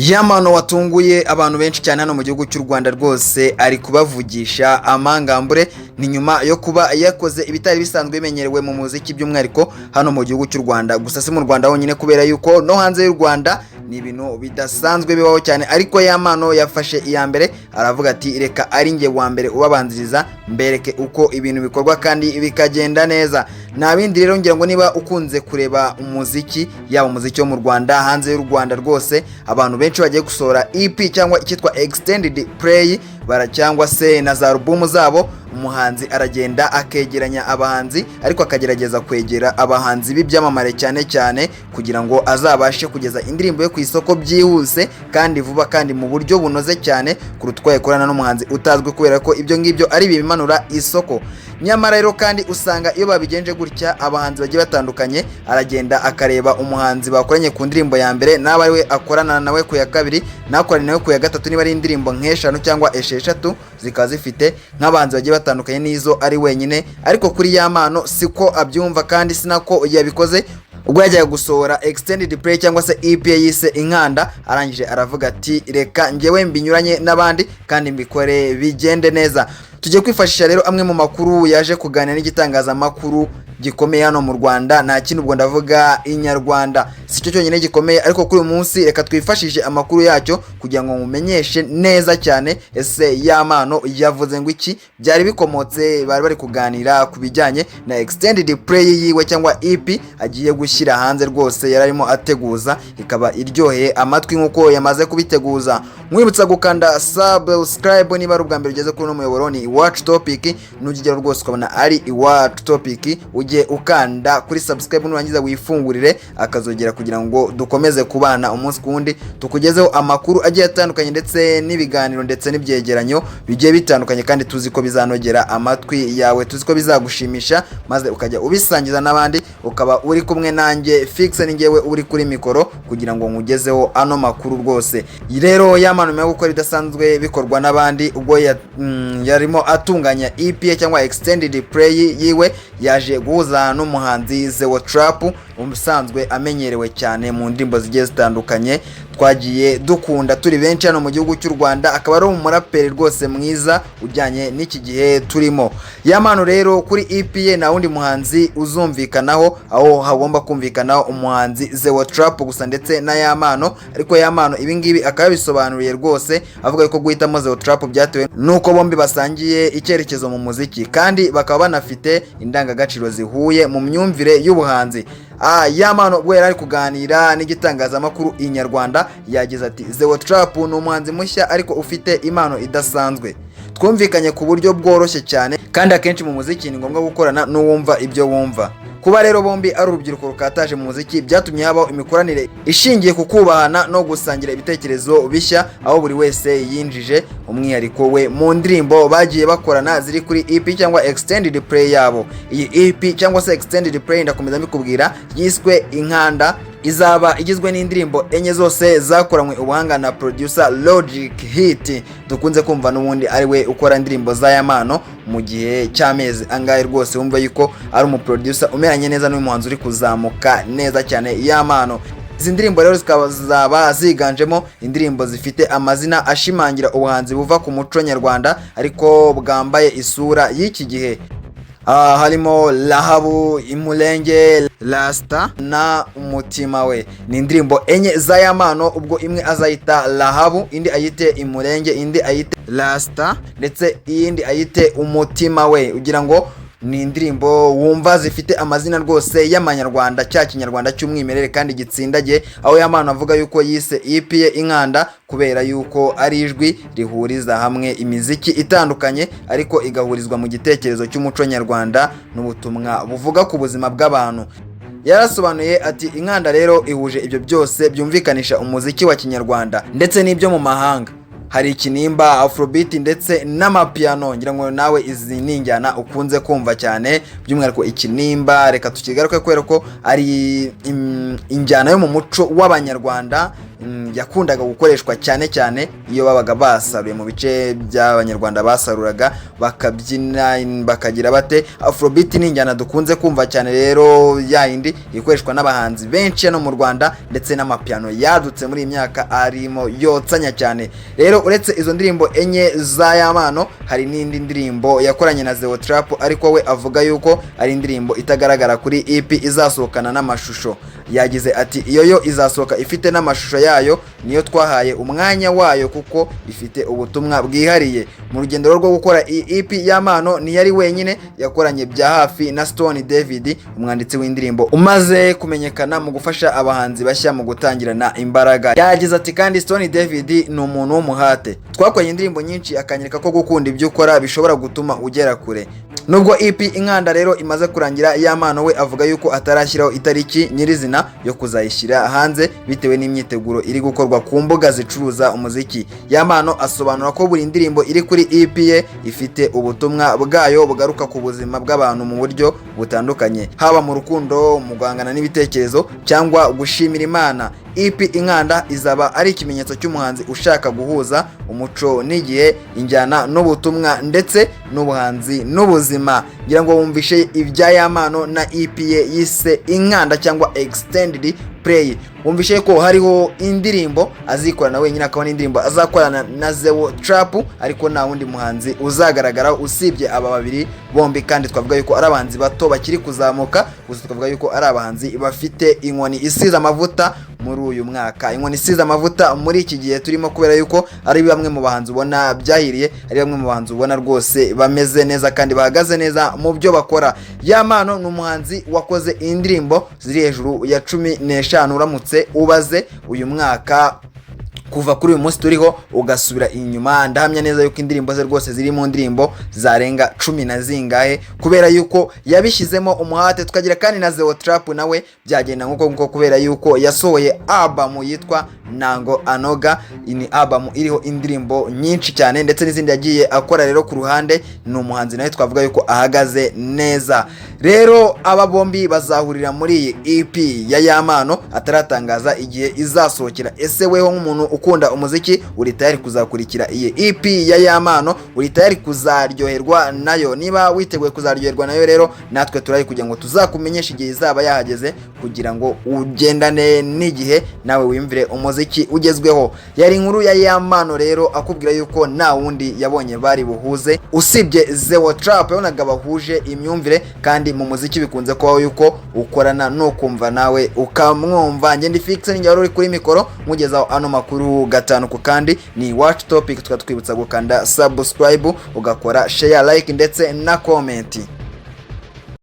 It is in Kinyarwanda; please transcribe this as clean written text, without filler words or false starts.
Yamano watunguye abantu benshi cyane hano mu gihugu cy'u Rwanda rwose ari kubavugisha amangambure ni nyuma yo kuba yakoze ibitari bisanzwe bimenyerewe mu muziki by'umwihariko hano mu gihugu cy'u Rwanda. Gusa si mu Rwanda honyine kubera yuko no hanze y'u Rwanda ni ibintu bidasanzwe bibaho cyane, ariko Yamano yafashe iya mbere aravuga ati reka ari nge wa mbere ubabanziriza mbereke uko ibintu bikorwa kandi bikagenda neza. Nta bindi rero ngira ngo niba ukunze kureba umuziki yaba umuziki wo mu Rwanda hanze y'u Rwanda rwose abantu benshi bagiye gusohora EP cyangwa icyitwa extended play cyangwa se na za album zabo, umuhanzi aragenda akegeranya abahanzi ariko akagerageza kwegera abahanzi b'ibyamamare cyane cyane kugira ngo azabashe kugeza indirimbo yo ku isoko byihuse kandi vuba kandi mu buryo bunoze cyane kurutwaye korana n'umuhanzi utazwi, kubera ko ibyo ngibyo ari bimanura isoko. Nyamara rero kandi usanga iyo babigenje gutya abahanzi bagiye batandukanye aragenda akareba umuhanzi bakoranye ku ndirimbo ya mbere n'aba we akorana nawe ku ya kabiri nakorana nawe ku ya gatatu, niba ari indirimbo nk'eshanu cyangwa esheshatu zikaba zifite nk'abahanzi bagiye batandukanye n'izo ari wenyine. Ariko kuri Yamano siko abyumva kandi sinako yabikoze. Ubwo yajyaga gusohora extended play cyangwa se EP yise Inkanda, arangije aravuga ati reka njyewe mbinyuranye n'abandi kandi mbikore bigende neza. Tujye kwifashisha rero amwe mu makuru yaje kuganira n'igitangazamakuru gikomeye hano mu Rwanda, nta kintu ubwo ndavuga Inyarwanda, si cyo cyonyine gikomeye, ariko kuri uyu munsi reka twifashishe amakuru yacyo kugira ngo mumenyeshe neza cyane ese Yamano yavuze ngo iki. Byari bikomotse bari kuganira ku bijyanye na extended play yiwe cyangwa EP agiye gushyira hanze, rwose yararimo ateguza ikaba iryoheye amatwi nkuko yamaze kubiteguza. Mwibutsa gukanda subscribe niba ari ubwa mbere ugeze kuri uno muyoboro, ni Iwacu Topic, nugigera rwose ukabona ari Iwacu Topic ujye ukanda kuri subscribe nurangiza wifungurire akazogera kugira ngo dukomeze kubana umunsi kundi tukugezeho amakuru agiye atandukanye ndetse n'ibiganiro ndetse n'ibyegeranyo bigiye bitandukanye, kandi tuzi ko bizanogera amatwi yawe, tuzi ko bizagushimisha maze ukajya ubisangiza n'abandi, ukaba uri kumwe nanjye Fix ni ngewe uri kuri mikoro kugira ngo nkugezeho ano makuru rwose. Rero Yamano yo gukora idasanzwe bikorwa n'abandi, ubwo yarimo atunganya EP cyangwa extended play yiwe yaje guhuza n'umuhanzi ZEO TRAP umusanzwe amenyerewe cyane mu ndirimbo zigiye zitandukanye twagiye dukunda turi benshi hano mu gihugu cy'u Rwanda, akaba ari umuraperi rwose mwiza ujyanye n'iki gihe turimo. Yamano rero kuri EP ye na wundi muhanzi uzumvikanaho, aho hagomba kumvikanaho umuhanzi ZEO TRAP gusa ndetse na Yamano, ariko Yamano ibi ngibi akaba bisobanuriye rwose avuga ko guhitamo ZEO TRAP byatewe nuko bombi basangiye icyerekezo mu muziki kandi bakaba banafite indangagaciro zihuye mu myumvire y'ubuhanzi. Yamano ubwo yari ari kuganira n'igitangazamakuru Inyarwanda yagize ati ZEO TRAP ni umuhanzi mushya ariko ufite impano idasanzwe, twumvikanye ku buryo bworoshye cyane kandi akenshi mu muziki ni ngombwa gukorana n'uwumva ibyo wumva. Kuba rero bombi ari urubyiruko rukataje mu muziki byatumye habaho imikoranire ishingiye ku kubahana no gusangira ibitekerezo bishya, aho buri wese yinjije umwihariko we mu ndirimbo bagiye bakorana ziri kuri EP cyangwa extended play yabo. Iyi EP cyangwa se extended play ndakomeza mbikubwira yiswe Inkanda, izaba igizwe n'indirimbo enye zose zakoranywe ubuhanga na producer Logic Hit dukunze kumva n'ubundi ari we ukora indirimbo za Yamano mu gihe cy'amezi angahe rwose, wumva yuko ari umuproducer umeranye neza n'umuhanzi uri kuzamuka neza cyane Yamano. Izi ndirimbo rero zikaba ziganjemo indirimbo zifite amazina ashimangira ubuhanzi buva ku muco nyarwanda ariko bwambaye isura y'iki gihe. Harimo Lahabu, Imulenge, Rasta na Umutima we. Ni indirimbo enye za Yamano, ubwo imwe azayita Lahabu, indi ayite Imulenge, indi ayite Rasta ndetse iyindi ayite Umutima we. Ugira ngo ni indirimbo wumva zifite amazina rwose y'amanyarwanda, cya kinyarwanda cy'umwimerere kandi gitsindagiye, aho Yamano avuga yuko yise EP ye Inkanda kubera yuko ari ijwi rihuriza hamwe imiziki itandukanye ariko igahurizwa mu gitekerezo cy'umuco nyarwanda n'ubutumwa buvuga ku buzima bw'abantu. Yarasobanuye ati Inkanda rero ihuje ibyo byose byumvikanisha umuziki wa kinyarwanda ndetse n'ibyo mu mahanga. Hari ikinimba, afrobeat ndetse n'amapiano, ngira ngo nawe izi ninjyana ukunze kumva cyane, by'umwihariko ikinimba reka tukigaruke kubera ko ari injyana yo mu muco w'abanyarwanda yakundaga gukoreshwa cyane cyane iyo babaga basaruye mu bice by'abanyarwanda basaruraga bakabyina bakagira bate. Afrobeat ni injyana dukunze kumva cyane rero yayindi ikoreshwa n'abahanzi benshi hano mu Rwanda ndetse n'amapiano yadutse muri imyaka arimo yotsanya cyane. Rero uretse izo ndirimbo enye za Yampano hari n'indi ndirimbo yakoranye na ZEO TRAP ariko we avuga yuko ari indirimbo itagaragara kuri EP izasohokana n'amashusho. Yagize ati iyo izasohoka ifite n'amashusho yayo niyo twahaye umwanya wayo kuko ifite ubutumwa bwihariye. Mu rugendo rwo gukora EP Yampano ntiyari wenyine, yakoranye bya hafi na Stone David, umwanditsi w'indirimbo umaze kumenyekana mu gufasha abahanzi bashya mu gutangirana imbaraga. Yagize ati kandi Stone David ni umuntu w'umuhate, twakoranye indirimbo nyinshi akanyereka ko gukunda ibyo ukora bishobora gutuma ugera kure. Nubwo EP Inkanda rero imaze kurangira, Yampano we avuga yuko atarashyiraho itariki nyirizina yo kuzayishyira hanze bitewe n'imyiteguro iri gukorwa ku mbuga zicuruza umuziki. Yampano asobanura ko buri ndirimbo iri kuri EP ye ifite ubutumwa bwayo bugaruka ku buzima bw'abantu mu buryo butandukanye, haba mu rukundo, mu guhangana n'ibitekerezo cyangwa gushimira Imana. EP Inkanda izaba ari ikimenyetso cy'umuhanzi ushaka guhuza umuco n'igihe, injyana n'ubutumwa ndetse n'ubuhanzi n'ubuzima. Ngira ngo wumvishe ibya Yampano na EP ye yise Inkanda cyangwa Extended Play. Wumvishe ko hariho indirimbo azikorana wenyine, akaba n'indirimbo azakorana na ZEO TRAP, ariko nta wundi muhanzi uzagaragara usibye aba babiri bombi. Kandi twavuga yuko ari abahanzi bato bakiri kuzamuka, gusa twavuga yuko ari abahanzi bafite inkoni isize amavuta muri uyu mwaka, inkoni isize amavuta muri iki gihe turimo, kubera yuko ari bamwe mu bahanzi ubona byahiriye, ari bamwe mu bahanzi ubona rwose bameze neza kandi bahagaze neza mu byo bakora. Yampano ni umuhanzi wakoze indirimbo ziri hejuru ya 15 uramutse ubaze uyu mwaka kuva kuri uyu munsi turiho ugasubira inyuma. Ndahamya neza yuko indirimbo ze rwose ziri mu ndirimbo zarenga 10 na zingahe, kubera yuko yabishyizemo umuhate. Tukagira kandi na ZEO TRAP nawe byagenda nkuko kubera yuko yasohoye album yitwa Nango Anoga. Ini album iriho indirimbo nyinshi cyane ndetse n'izindi yagiye akora. Rero ku ruhande ni umuhanzi nawe twavuga yuko ahagaze neza. Rero aba bombi bazahurira muri iyi EP ya Yampano, ataratangaza igihe izasohokera. Ese weho nk'umuntu ukunda umuziki uri tayari kuzakurikira iyi EP ya Yampano? Uri tayari kuzaryoherwa nayo? Niba witeguye kuzaryoherwa nayo rero natwe turari kugira ngo tuzakumenyesha igihe izaba yahageze, kugira ngo ugendane n'igihe nawe wimvire umuziki ugezweho. Yari inkuru ya Yampano rero akubwira yuko nta wundi yabonye bari buhuze usibye ZEO TRAP. Yabonaga bahuje imyumvire, kandi mu muziki bikunze kubaho yuko ukorana no kumva nawe ukamwumva. Njye ndi Fix njye uri kuri mikoro mugezaho ano makuru gatanu ku kandi. Ni Watch Topic, tukatwibutsa gukanda subscribe, ugakora share, like ndetse na comment.